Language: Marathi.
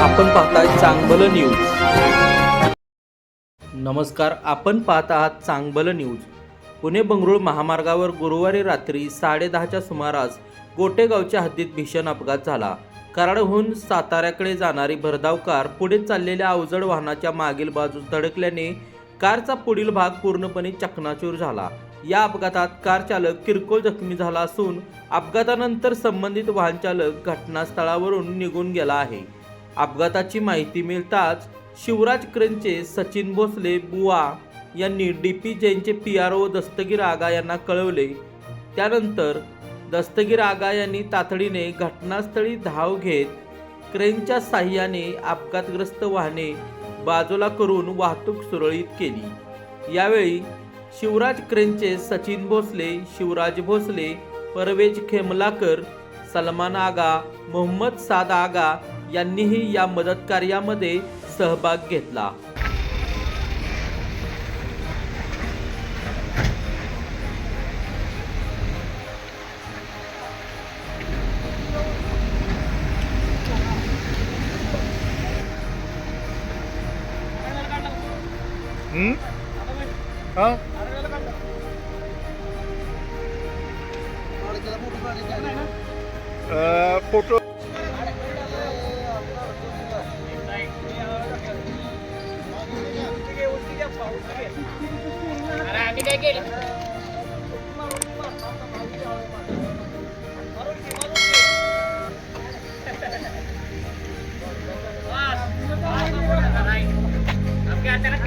आपण पाहताय चांगलं न्यूज। नमस्कार, आपण पाहत आहात चांगलं न्यूज। पुणे बंगळुरू महामार्गावर गुरुवारी रात्री 10:30च्या सुमारास गोटेगावच्या हद्दीत भीषण अपघात झाला। कराडहून साताऱ्याकडे जाणारी भरधाव कार पुढे चाललेल्या अवजड वाहनाच्या मागील बाजूस धडकल्याने कारचा पुढील भाग पूर्णपणे चकनाचूर झाला। या अपघातात कार चालक किरकोळ जखमी झाला असून अपघातानंतर संबंधित वाहन चालक घटनास्थळावरून निघून गेला आहे। अपघाताची माहिती मिळताच शिवराज क्रेनचे सचिन भोसले बुवा यांनी डीपी जैनचे पीआरओ दस्तगीर आगा यांना कळवले। त्यानंतर दस्तगीर आगा यांनी तातडीने घटनास्थळी धाव घेत क्रेनच्या साहाय्याने अपघातग्रस्त वाहने बाजूला करून वाहतूक सुरळीत केली। यावेळी शिवराज क्रेनचे सचिन भोसले, शिवराज भोसले, परवेज खेमलाकर, सलमान आगा, मोहम्मद साद आगा यांनीही या मदत कार्यामध्ये सहभाग घेतला। फोटो आपके अचानक